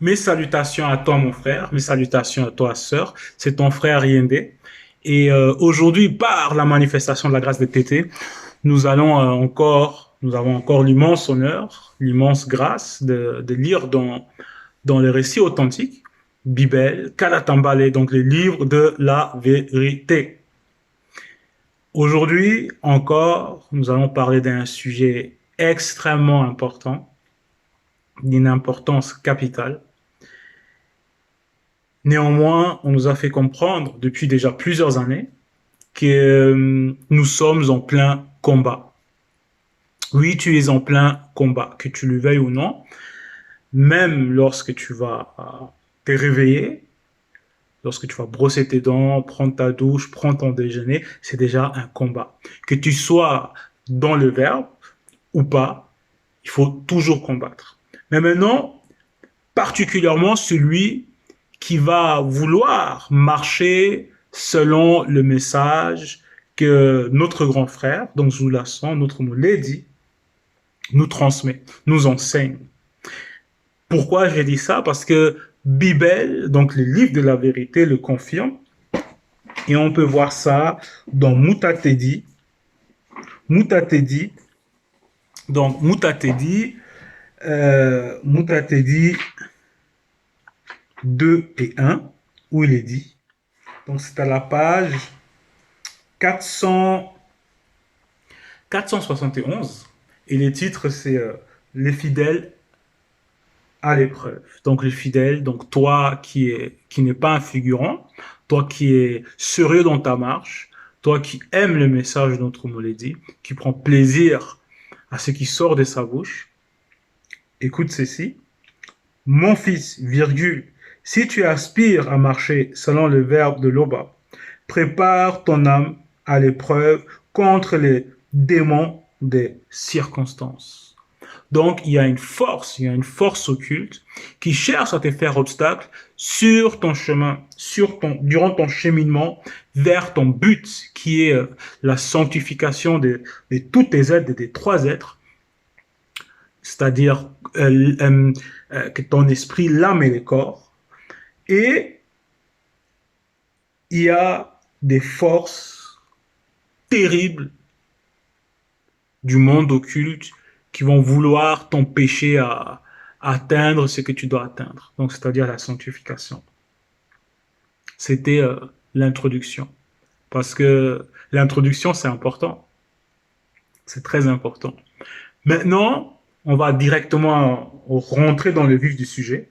Mes salutations à toi, mon frère. Mes salutations à toi, sœur. C'est ton frère Yende. Et aujourd'hui, par la manifestation de la grâce de Tété, nous avons encore l'immense honneur, l'immense grâce de lire dans les récits authentiques, Bible, Kalatambale, donc les livres de la vérité. Aujourd'hui encore, nous allons parler d'un sujet extrêmement important, d'une importance capitale. Néanmoins, on nous a fait comprendre depuis déjà plusieurs années que nous sommes en plein combat. Oui, tu es en plein combat, que tu le veuilles ou non. Même lorsque tu vas te réveiller, lorsque tu vas brosser tes dents, prendre ta douche, prendre ton déjeuner, c'est déjà un combat. Que tu sois dans le verbe ou pas, il faut toujours combattre. Mais maintenant, particulièrement celui qui va vouloir marcher selon le message que notre grand frère, donc Zoulasson, notre Mouledi, nous transmet, nous enseigne. Pourquoi j'ai dit ça? Parce que Bible, donc le livre de la vérité, le confirme. Et on peut voir ça dans Moutatedi. Moutatedi, donc Moutatedi 2 et 1, où il est dit. Donc c'est à la page 400, 471. Et le titre, c'est Les fidèles à l'épreuve. Donc les fidèles, donc toi qui n'est pas un figurant, toi qui es sérieux dans ta marche, toi qui aimes le message de notre Mouledi, qui prend plaisir à ce qui sort de sa bouche, écoute ceci. Mon fils, virgule, si tu aspires à marcher selon le verbe de l'Oba, prépare ton âme à l'épreuve contre les démons des circonstances. Donc, il y a une force occulte qui cherche à te faire obstacle sur ton chemin, durant ton cheminement vers ton but, qui est la sanctification de tous tes êtres, des trois êtres, c'est-à-dire que ton esprit, l'âme et le corps. Et il y a des forces terribles du monde occulte qui vont vouloir t'empêcher à atteindre ce que tu dois atteindre. Donc, c'est-à-dire la sanctification. C'était l'introduction. Parce que l'introduction, c'est important. C'est très important. Maintenant, on va directement rentrer dans le vif du sujet.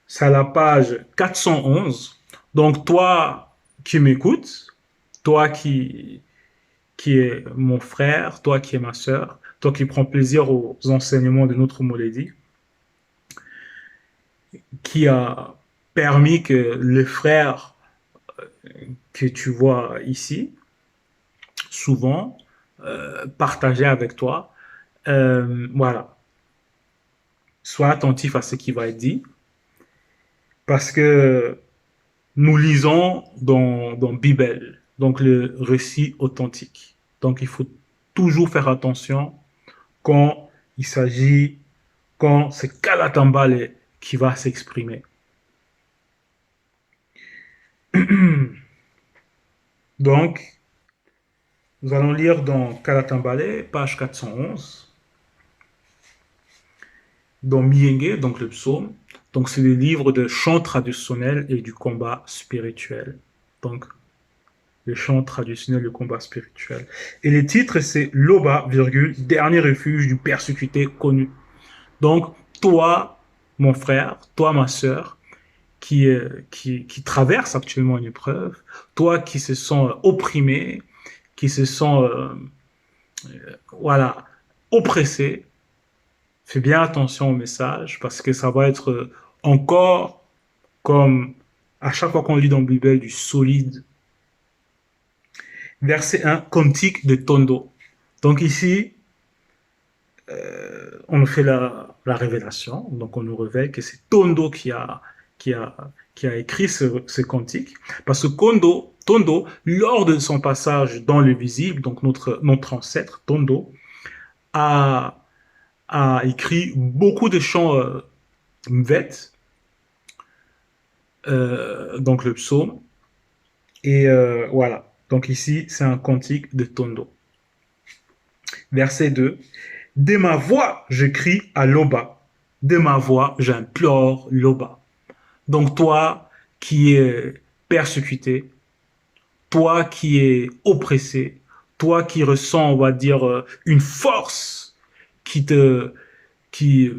C'est à la page 411. Donc, toi qui m'écoutes, toi qui est mon frère, toi qui es ma sœur, toi qui prends plaisir aux enseignements de notre Molédi, qui a permis que les frères que tu vois ici, souvent, partager avec toi, voilà, sois attentif à ce qui va être dit, parce que nous lisons dans Bible, donc le récit authentique. Donc il faut toujours faire attention quand il s'agit, quand c'est Kalatambale qui va s'exprimer. Donc, nous allons lire dans Kalatambale, page 411, dans Mienge, donc le psaume. Donc, c'est le livre de chants traditionnels et du combat spirituel. Donc, le chant traditionnel, le combat spirituel. Et le titre, c'est Loba, virgule, dernier refuge du persécuté connu. Donc, toi, mon frère, toi, ma sœur, qui traverse actuellement une épreuve, toi qui se sens opprimé, qui se sent, voilà, oppressé, fais bien attention au message parce que ça va être encore comme à chaque fois qu'on lit dans la Bible du solide. Verset 1, cantique de Tondo. Donc ici, on nous fait la révélation, donc on nous révèle que c'est Tondo qui a, qui a écrit ce cantique, parce que Tondo, lors de son passage dans le visible, donc notre ancêtre, Tondo, a, a écrit beaucoup de chants mvètes, donc le psaume. Et voilà. Donc ici, c'est un cantique de Tondo. Verset 2. De ma voix, je crie à l'Oba. De ma voix, j'implore l'Oba. Donc toi qui es persécuté, toi qui es oppressé, toi qui ressens, on va dire, une force qui te, qui,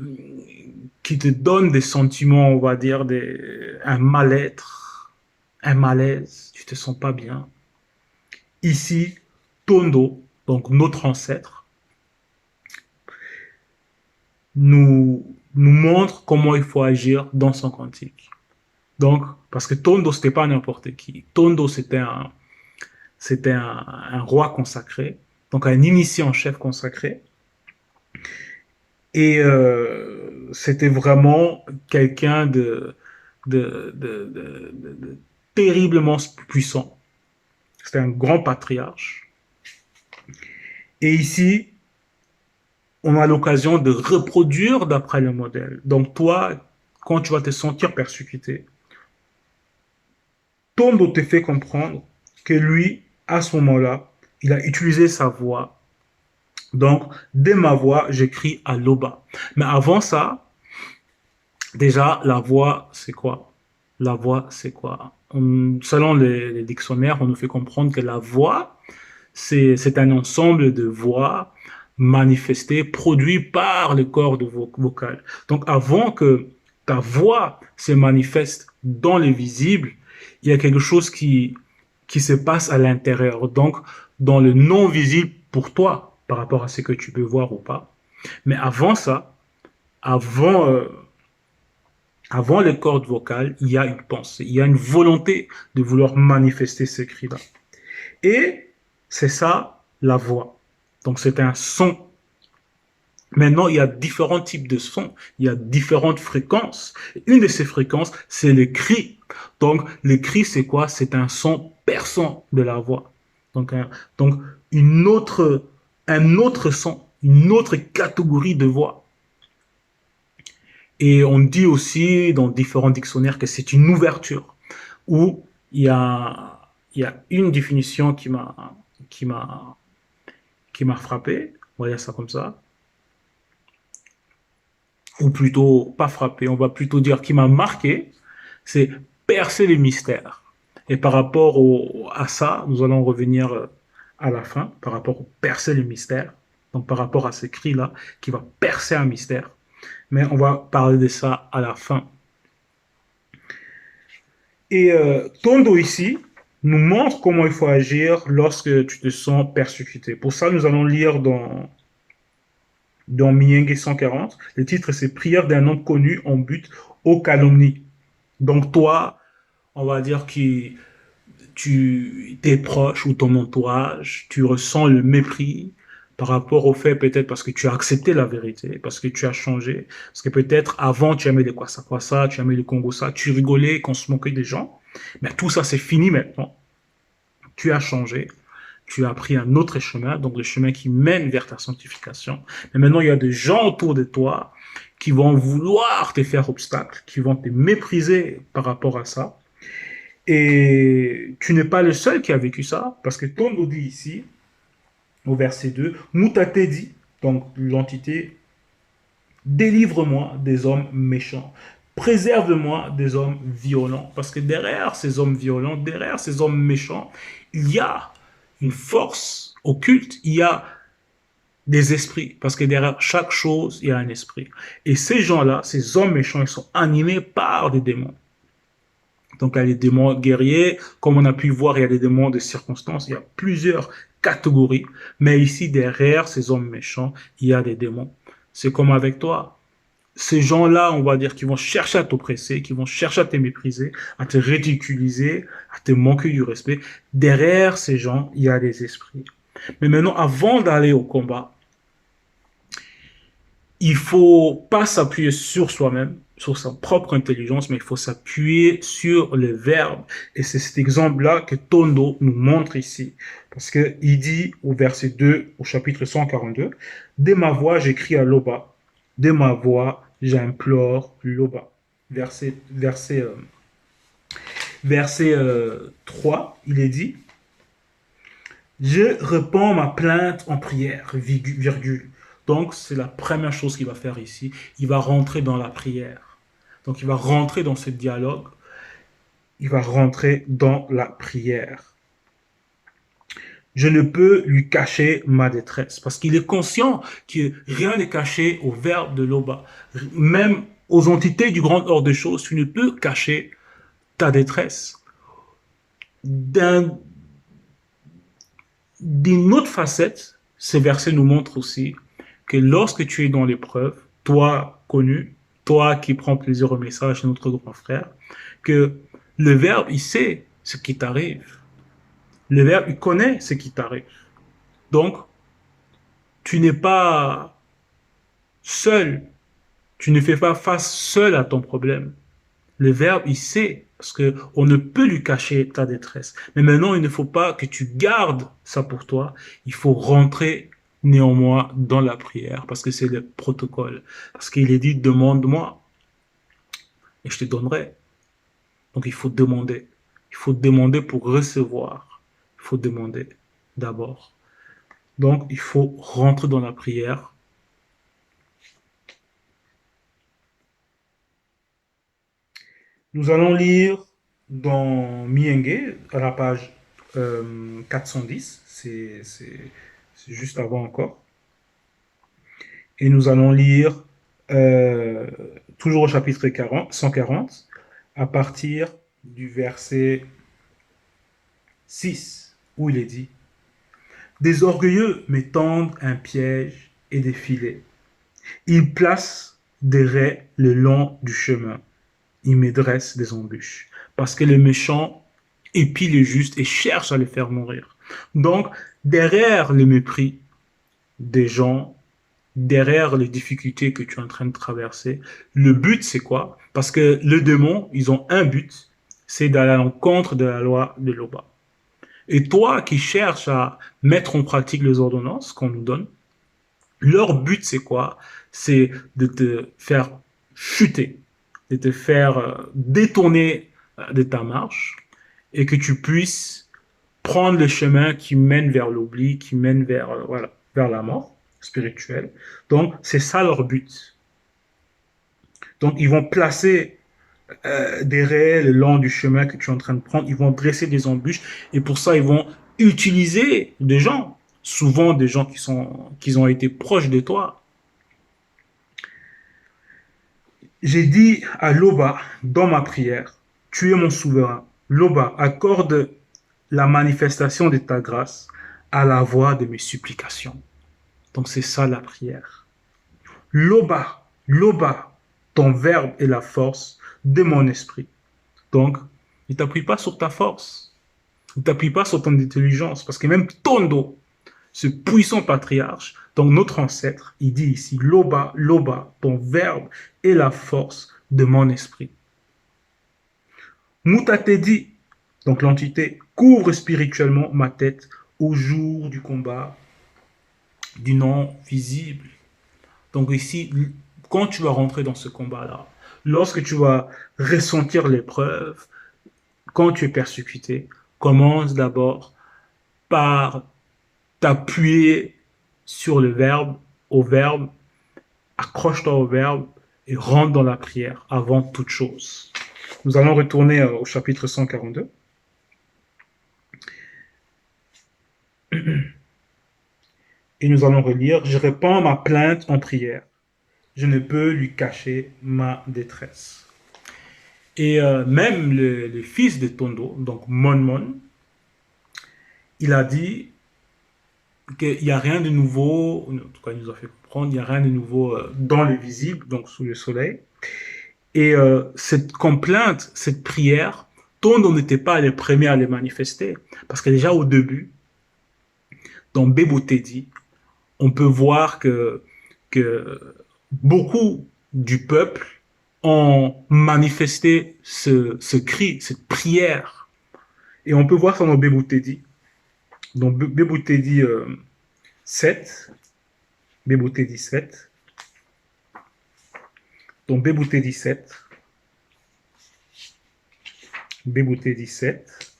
qui te donne des sentiments, on va dire, un mal-être, un malaise, tu te sens pas bien. Ici, Tondo, donc notre ancêtre, nous montre comment il faut agir dans son cantique. Donc, parce que Tondo, c'était pas n'importe qui. Tondo, c'était un roi consacré, donc un initié en chef consacré. Et c'était vraiment quelqu'un de terriblement puissant. C'était un grand patriarche. Et ici, on a l'occasion de reproduire d'après le modèle. Donc toi, quand tu vas te sentir persécuté, Tondo te fait comprendre que lui, à ce moment-là, il a utilisé sa voix. Donc, dès ma voix, j'écris à l'Oba. Mais avant ça, déjà, la voix, c'est quoi? La voix, c'est quoi? Selon les dictionnaires, on nous fait comprendre que la voix, c'est un ensemble de voix manifestées, produites par le corps vocal. Donc, avant que ta voix se manifeste dans le visible, il y a quelque chose qui se passe à l'intérieur. Donc, dans le non visible pour toi, par rapport à ce que tu peux voir ou pas. Mais avant ça, avant, euh, avant les cordes vocales, il y a une pensée, il y a une volonté de vouloir manifester ces cris-là. Et c'est ça la voix. Donc c'est un son. Maintenant, il y a différents types de sons, il y a différentes fréquences. Une de ces fréquences, c'est le cri. Donc le cri, c'est quoi? C'est un son perçant de la voix. Donc, donc un autre son, une autre catégorie de voix. Et on dit aussi dans différents dictionnaires que c'est une ouverture, où il y a une définition qui m'a, qui m'a frappé, on va dire ça comme ça, ou plutôt pas frappé, on va plutôt dire qui m'a marqué, c'est percer les mystères. Et par rapport à ça, nous allons revenir à la fin, par rapport au percer les mystères, donc par rapport à ce cri-là, qui va percer un mystère. Mais on va parler de ça à la fin. Et Tondo ici nous montre comment il faut agir lorsque tu te sens persécuté. Pour ça, nous allons lire dans Mienge 140. Le titre, c'est Prière d'un homme connu en but aux calomnies. Donc toi, on va dire que tes proches ou ton entourage, tu ressens le mépris par rapport au fait, peut-être parce que tu as accepté la vérité, parce que tu as changé, parce que peut-être avant tu aimais les kwasa, tu aimais les Congo ça, tu rigolais qu'on se moquait des gens, mais tout ça c'est fini maintenant. Tu as changé, tu as pris un autre chemin, donc le chemin qui mène vers ta sanctification. Mais maintenant il y a des gens autour de toi qui vont vouloir te faire obstacle, qui vont te mépriser par rapport à ça. Et tu n'es pas le seul qui a vécu ça, parce que Tondo dit ici, au verset 2, Moutate dit, donc l'entité, délivre-moi des hommes méchants, préserve-moi des hommes violents, parce que derrière ces hommes violents, derrière ces hommes méchants, il y a une force occulte, il y a des esprits, parce que derrière chaque chose, il y a un esprit. Et ces gens-là, ces hommes méchants, ils sont animés par des démons. Donc, il y a les démons guerriers. Comme on a pu voir, il y a des démons de circonstances. Il y a plusieurs catégories. Mais ici, derrière ces hommes méchants, il y a des démons. C'est comme avec toi. Ces gens-là, on va dire, qui vont chercher à t'oppresser, qui vont chercher à te mépriser, à te ridiculiser, à te manquer du respect. Derrière ces gens, il y a des esprits. Mais maintenant, avant d'aller au combat, il faut pas s'appuyer sur soi-même, sur sa propre intelligence, mais il faut s'appuyer sur les verbes. Et c'est cet exemple-là que Tondo nous montre ici. Parce que il dit au verset 2, au chapitre 142, dès ma voix, j'écris à l'Oba. Dès ma voix, j'implore l'Oba. Verset verset 3, il est dit, je réponds ma plainte en prière, virgule. Donc, c'est la première chose qu'il va faire ici. Il va rentrer dans la prière. Donc, il va rentrer dans ce dialogue. Il va rentrer dans la prière. Je ne peux lui cacher ma détresse parce qu'il est conscient que rien n'est caché au Verbe de Loba. Même aux entités du grand ordre des choses, tu ne peux cacher ta détresse. D'un D'une autre facette, ces versets nous montrent aussi que lorsque tu es dans l'épreuve, toi connu, toi qui prends plaisir au message de notre grand frère, que le Verbe, il sait ce qui t'arrive. Le Verbe, il connaît ce qui t'arrive. Donc, tu n'es pas seul. Tu ne fais pas face seul à ton problème. Le Verbe, il sait, parce que on ne peut lui cacher ta détresse. Mais maintenant, il ne faut pas que tu gardes ça pour toi. Il faut rentrer néanmoins dans la prière, parce que c'est le protocole. Parce qu'il est dit, demande-moi, et je te donnerai. Donc, il faut demander. Il faut demander pour recevoir. Il faut demander d'abord. Donc, il faut rentrer dans la prière. Nous allons lire dans Mienge, à la page 410, c'est juste avant encore. Et nous allons lire euh, toujours au chapitre 140, à partir du verset 6, où il est dit, des orgueilleux me tendent un piège et des filets. Ils placent des raies le long du chemin. Il me dresse des embûches. Parce que les méchants épient les justes et cherchent à les faire mourir. Donc, derrière le mépris des gens, derrière les difficultés que tu es en train de traverser, le but, c'est quoi? Parce que les démons, ils ont un but, c'est d'aller à l'encontre de la loi de Loba. Et toi qui cherches à mettre en pratique les ordonnances qu'on nous donne, leur but, c'est quoi? C'est de te faire chuter, de te faire détourner de ta marche et que tu puisses prendre le chemin qui mène vers l'oubli, qui mène vers, voilà, vers la mort spirituelle. Donc, c'est ça leur but. Donc, ils vont placer des raies le long du chemin que tu es en train de prendre. Ils vont dresser des embûches et pour ça, ils vont utiliser des gens, souvent des gens qui ont été proches de toi. J'ai dit à Loba dans ma prière, tu es mon souverain. Loba, accorde la manifestation de ta grâce à la voix de mes supplications. Donc c'est ça la prière. Loba, Loba, ton verbe est la force de mon esprit. Donc, ne t'appuie pas sur ta force. Ne t'appuie pas sur ton intelligence. Parce que même Tondo, ce puissant patriarche, donc notre ancêtre, il dit ici, Loba, Loba, ton verbe est la force de mon esprit. Mutatedi, donc l'entité, couvre spirituellement ma tête au jour du combat du non visible. Donc ici, quand tu vas rentrer dans ce combat-là, lorsque tu vas ressentir l'épreuve, quand tu es persécuté, commence d'abord par t'appuyer sur le verbe, au verbe, accroche-toi au verbe et rentre dans la prière avant toute chose. Nous allons retourner au chapitre 142. Et nous allons relire, je répands ma plainte en prière. Je ne peux lui cacher ma détresse. Et même le fils de Tondo, donc Monmon, il a dit qu'il n'y a rien de nouveau, en tout cas il nous a fait comprendre, il n'y a rien de nouveau dans le visible, donc sous le soleil. Et cette complainte, cette prière, Tondo n'était pas les premiers à les manifester. Parce que déjà au début, dans Bebo Teddy, on peut voir que beaucoup du peuple ont manifesté ce cri, cette prière. Et on peut voir ça dans Bebo Teddy. Dans Bebo Teddy 7, Bebo Teddy 7, dans Bebo Teddy 7, Bébouté 17.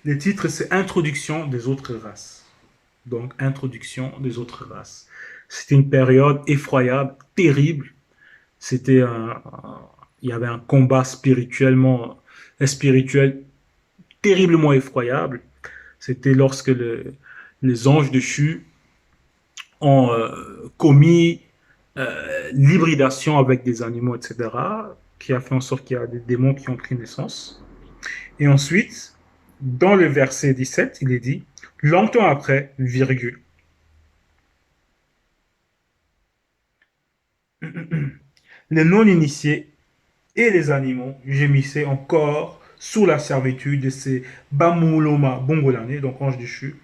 Le titre, c'est Introduction des autres races. Donc, Introduction des autres races. C'était une période effroyable, terrible. C'était il y avait un combat spirituel terriblement effroyable. C'était lorsque les anges déchus ont commis l'hybridation avec des animaux, etc., qui a fait en sorte qu'il y a des démons qui ont pris naissance. Et ensuite, dans le verset 17, il est dit, longtemps après, virgule, les non-initiés et les animaux gémissaient encore sous la servitude de ces Bamuloma Bongolane, donc anges déchus,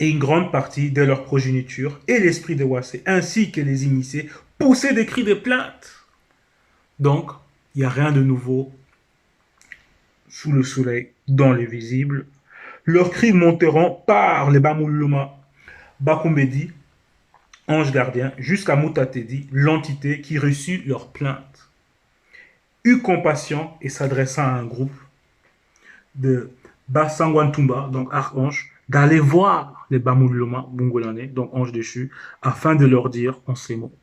et une grande partie de leur progéniture et l'esprit de Wassé, ainsi que les initiés, poussaient des cris de plainte. Donc, il n'y a rien de nouveau sous le soleil dans les visibles. Leurs cris monteront par les Bamuloma Bakumbedi, ange gardien, jusqu'à Mutatedi, l'entité qui reçut leur plainte, eut compassion et s'adressa à un groupe de Basangwantumba, donc archange, d'aller voir les Bamuloma Bungolane, donc anges déchus, afin de leur dire en ces mots.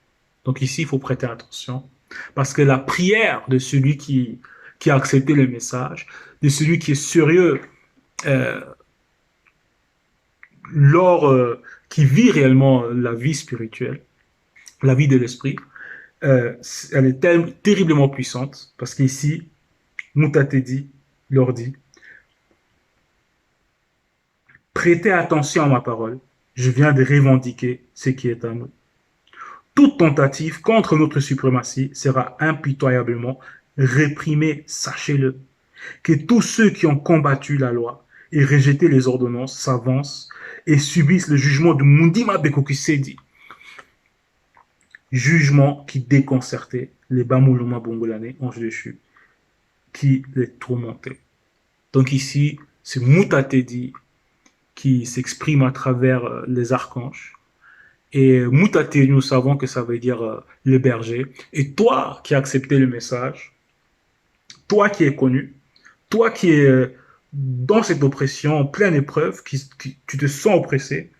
Donc ici, il faut prêter attention, parce que la prière de celui qui a accepté le message, de celui qui est sérieux, euh, lors, qui vit réellement la vie spirituelle, la vie de l'esprit, elle est terriblement puissante, parce qu'ici, Mutatedi leur dit, prêtez attention à ma parole, je viens de revendiquer ce qui est à nous. Toute tentative contre notre suprématie sera impitoyablement réprimée, sachez-le. Que tous ceux qui ont combattu la loi et rejeté les ordonnances s'avancent et subissent le jugement de Mundima Bekokisedi. Jugement qui déconcertait les Bamuloma Bongolane, anges déchus, qui les tourmentaient. Donc ici, c'est Mutatedi qui s'exprime à travers les archanges. Et Mutatedi, nous savons que ça veut dire le berger. Et toi qui as accepté le message, toi qui es connu, toi qui es dans cette oppression, en pleine épreuve, tu te sens oppressé,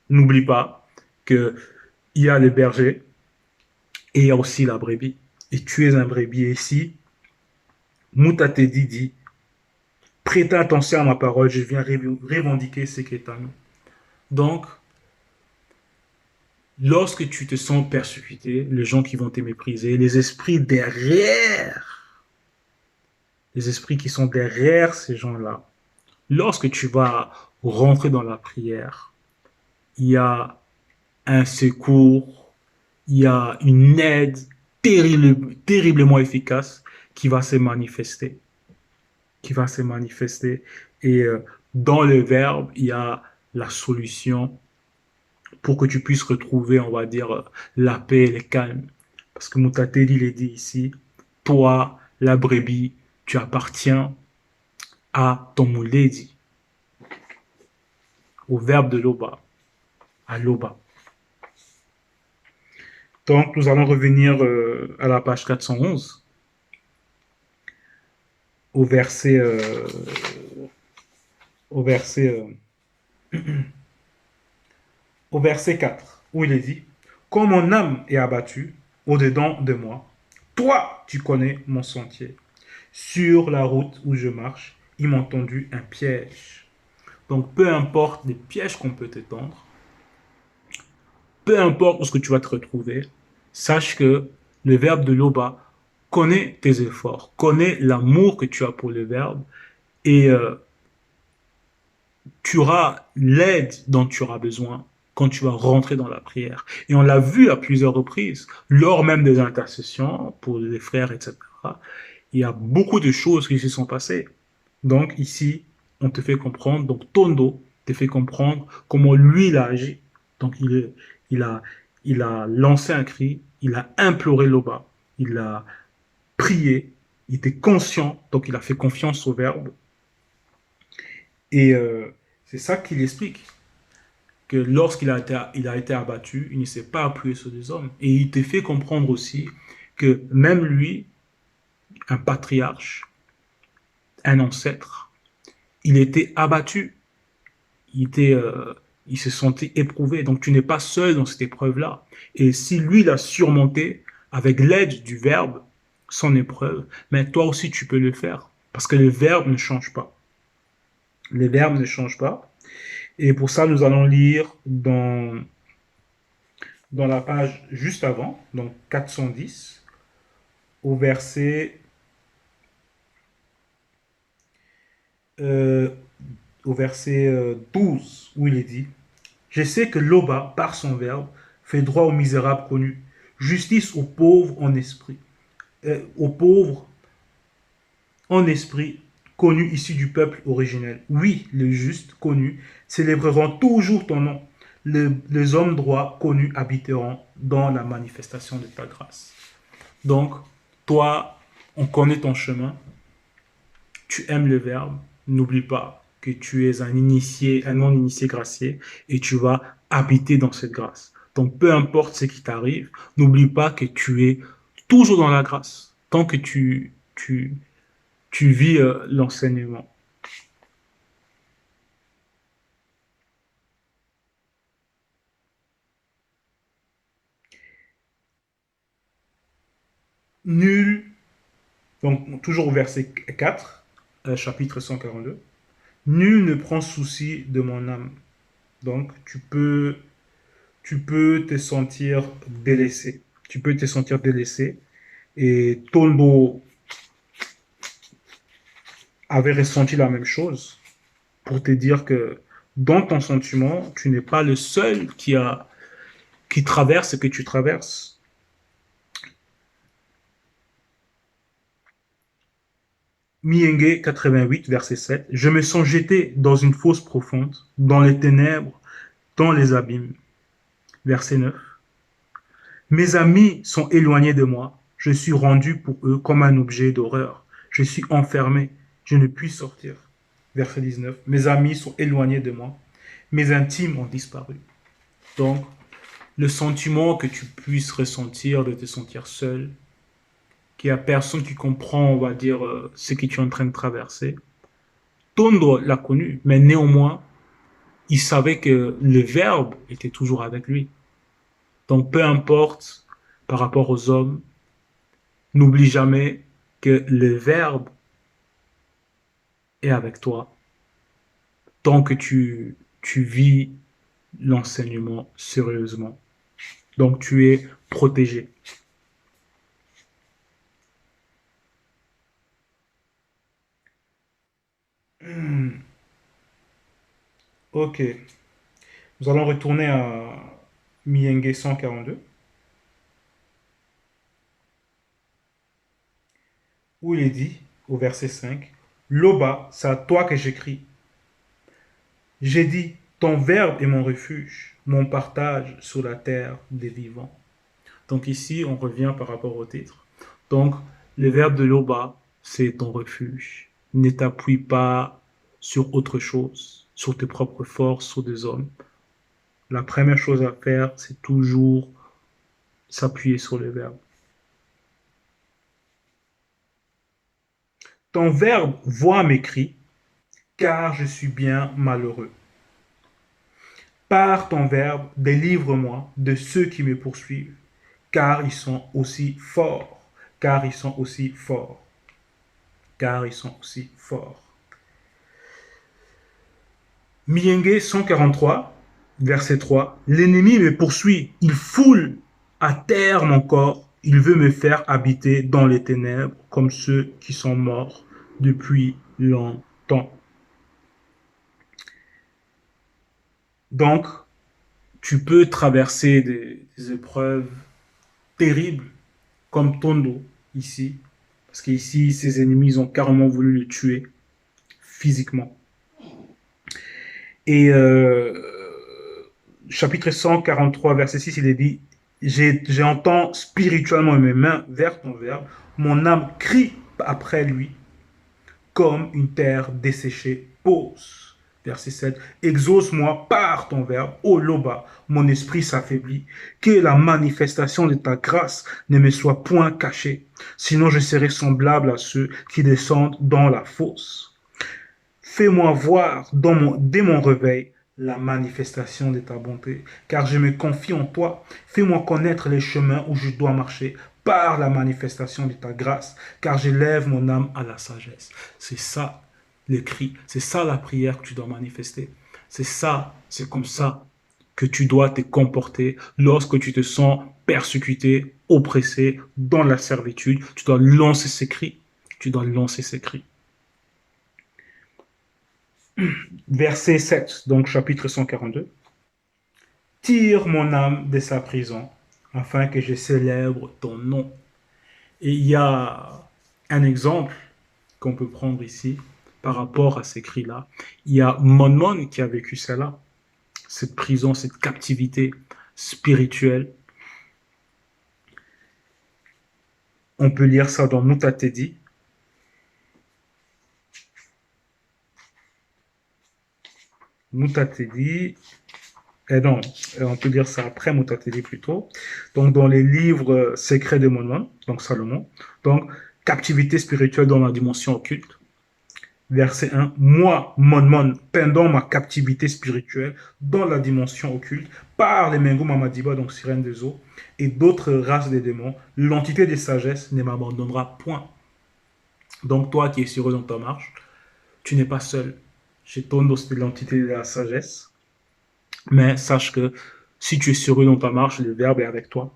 n'oublie pas qu'il y a le berger et il y a aussi la brebis. Et tu es un brebis. Et ici, Mutatedi dit, prêtez attention à ma parole, je viens revendiquer ce qui est à nous. Donc, lorsque tu te sens persécuté, les gens qui vont te mépriser, les esprits qui sont derrière ces gens-là, lorsque tu vas rentrer dans la prière, il y a un secours, il y a une aide terriblement efficace qui va se manifester, qui va se manifester. Et dans le verbe, il y a la solution pour que tu puisses retrouver, on va dire, la paix et le calme. Parce que Mutateli, il est dit ici, toi, la brebis, tu appartiens à ton mouledi, au verbe de Loba, à Loba. Donc, nous allons revenir à la page 411, au verset, au verset, au verset 4, où il est dit, quand mon âme est abattue au-dedans de moi, toi, tu connais mon sentier. Sur la route où je marche, il m'a tendu un piège. Donc, peu importe les pièges qu'on peut te tendre, peu importe où ce que tu vas te retrouver, sache que le verbe de Loba connaît tes efforts, connaît l'amour que tu as pour le verbe et tu auras l'aide dont tu auras besoin quand tu vas rentrer dans la prière. Et on l'a vu à plusieurs reprises, lors même des intercessions pour les frères, etc. Il y a beaucoup de choses qui se sont passées. Donc ici, on te fait comprendre, donc Tondo te fait comprendre comment lui il a agi. Donc il a, il a lancé un cri, il a imploré Loba, il a prié, il était conscient, donc il a fait confiance au Verbe. Et c'est ça qu'il explique, que lorsqu'il il a été abattu, il ne s'est pas appuyé sur des hommes. Et il te fait comprendre aussi que même lui, un patriarche, un ancêtre. Il était abattu, il était, il se sentait éprouvé. Donc tu n'es pas seul dans cette épreuve-là. Et si lui l'a surmonté avec l'aide du Verbe, son épreuve, mais toi aussi tu peux le faire. Parce que le Verbe ne change pas. Les verbes ne changent pas. Et pour ça, nous allons lire dans la page juste avant, donc 410, au verset, euh, au verset 12, où il est dit, je sais que l'Oba, par son verbe, fait droit aux misérables connus, justice aux pauvres en esprit, aux pauvres en esprit connus issus du peuple originel. Oui, les justes connus célébreront toujours ton nom. Les hommes droits connus habiteront dans la manifestation de ta grâce. Donc, toi, on connaît ton chemin, tu aimes le verbe, n'oublie pas que tu es un initié, un non-initié gracié, et tu vas habiter dans cette grâce. Donc, peu importe ce qui t'arrive, n'oublie pas que tu es toujours dans la grâce, tant que tu vis l'enseignement. Nul, donc toujours au verset 4, chapitre 142, nul ne prend souci de mon âme. Donc, tu peux te sentir délaissé. Tu peux te sentir délaissé. Et Tondo avait ressenti la même chose pour te dire que dans ton sentiment, tu n'es pas le seul qui traverse ce que tu traverses. Mienge 88, verset 7. Je me sens jeté dans une fosse profonde, dans les ténèbres, dans les abîmes. Verset 9. Mes amis sont éloignés de moi. Je suis rendu pour eux comme un objet d'horreur. Je suis enfermé. Je ne puis sortir. Verset 19. Mes amis sont éloignés de moi. Mes intimes ont disparu. Donc, le sentiment que tu puisses ressentir de te sentir seul, qu'il n'y a personne qui comprend, on va dire, ce que tu es en train de traverser. Tondo l'a connu, mais néanmoins, il savait que le Verbe était toujours avec lui. Donc, peu importe par rapport aux hommes, n'oublie jamais que le Verbe est avec toi tant que tu vis l'enseignement sérieusement. Donc, tu es protégé. Ok. Nous allons retourner à Mienge 142, où il est dit, au verset 5, Loba, c'est à toi que j'écris. J'ai dit, ton verbe est mon refuge, mon partage sur la terre des vivants. Donc ici, on revient par rapport au titre. Donc, le verbe de Loba, c'est ton refuge. Ne t'appuie pas sur autre chose, sur tes propres forces, sur des hommes. La première chose à faire, c'est toujours s'appuyer sur le verbe. Ton verbe voit mes cris, car je suis bien malheureux. Par ton verbe, délivre-moi de ceux qui me poursuivent, car ils sont aussi forts, car ils sont aussi forts, car ils sont aussi forts. Mienge 143, verset 3. L'ennemi me poursuit, il foule à terre mon corps, il veut me faire habiter dans les ténèbres comme ceux qui sont morts depuis longtemps. Donc, tu peux traverser des épreuves terribles comme Tondo ici, parce qu'ici, ses ennemis ont carrément voulu le tuer physiquement. Et chapitre 143, verset 6, il est dit, j'entends spirituellement mes mains vers ton verbe, mon âme crie après lui, comme une terre desséchée pose. Verset 7. Exauce-moi par ton verbe, ô Loba, mon esprit s'affaiblit. Que la manifestation de ta grâce ne me soit point cachée, sinon je serai semblable à ceux qui descendent dans la fosse. Fais-moi voir dès mon réveil la manifestation de ta bonté, car je me confie en toi. Fais-moi connaître les chemins où je dois marcher par la manifestation de ta grâce, car j'élève mon âme à la sagesse. C'est ça le cri, c'est ça la prière que tu dois manifester. C'est ça, c'est comme ça que tu dois te comporter lorsque tu te sens persécuté, oppressé, dans la servitude. Tu dois lancer ces cris. Tu dois lancer ces cris. Verset 7, donc chapitre 142. Tire mon âme de sa prison, afin que je célèbre ton nom. Et il y a un exemple qu'on peut prendre ici par rapport à ces cris-là. Il y a Monmon qui a vécu cela, cette prison, cette captivité spirituelle. On peut lire ça dans Mutatedi. Mutatedi, non, on peut lire ça après Mutatedi plutôt. Donc, dans les livres secrets de Monmon, donc Salomon. Donc, captivité spirituelle dans la dimension occulte. Verset 1. Moi, Monmon, pendant ma captivité spirituelle dans la dimension occulte, par les Mengu Mamadiba, donc sirène des eaux, et d'autres races des démons, l'entité des sagesses ne m'abandonnera point. Donc, toi qui es sur eux dans ta marche, tu n'es pas seul. Je tourne de l'entité de la sagesse. Mais sache que si tu es sur eux dans ta marche, le Verbe est avec toi.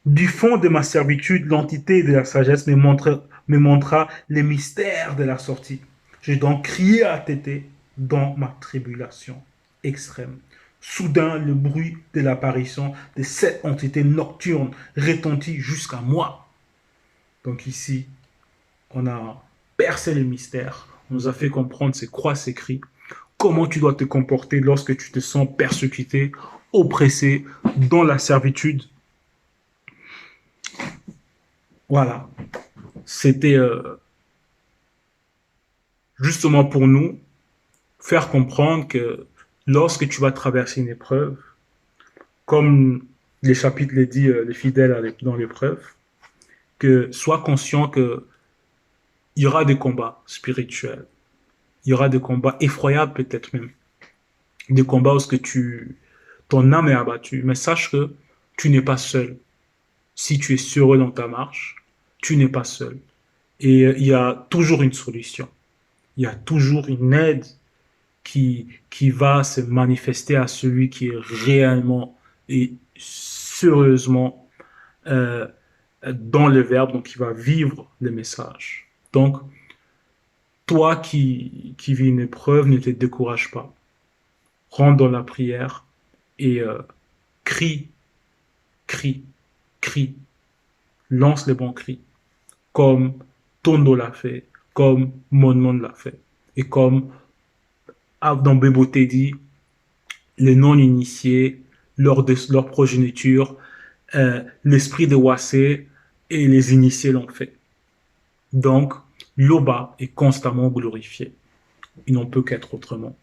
Du fond de ma servitude, l'entité de la sagesse me montra les mystères de la sortie. J'ai donc crié à tété dans ma tribulation extrême. Soudain, le bruit de l'apparition de cette entité nocturne retentit jusqu'à moi. Donc ici, on a percé le mystère. On nous a fait comprendre c'est quoi ces cris. Comment tu dois te comporter lorsque tu te sens persécuté, oppressé, dans la servitude. Voilà. C'était justement pour nous faire comprendre que lorsque tu vas traverser une épreuve, comme les chapitres le dit, les fidèles dans l'épreuve, que sois conscient que il y aura des combats spirituels, il y aura des combats effroyables peut-être même, des combats où ton âme est abattue, mais sache que tu n'es pas seul. Si tu es heureux dans ta marche, tu n'es pas seul. Et il y a toujours une solution. Il y a toujours une aide qui va se manifester à celui qui est réellement et sérieusement euh, dans le verbe, donc qui va vivre le message. Donc, toi qui vis une épreuve, ne te décourage pas. Rentre dans la prière et crie, crie, crie. Lance les bons cris, comme Tondo l'a fait, comme Monmon l'a fait, et comme dans Beboté dit, les non-initiés, leur progéniture, l'esprit de Wassé et les initiés l'ont fait. Donc, Loba est constamment glorifié. Il n'en peut qu'être autrement.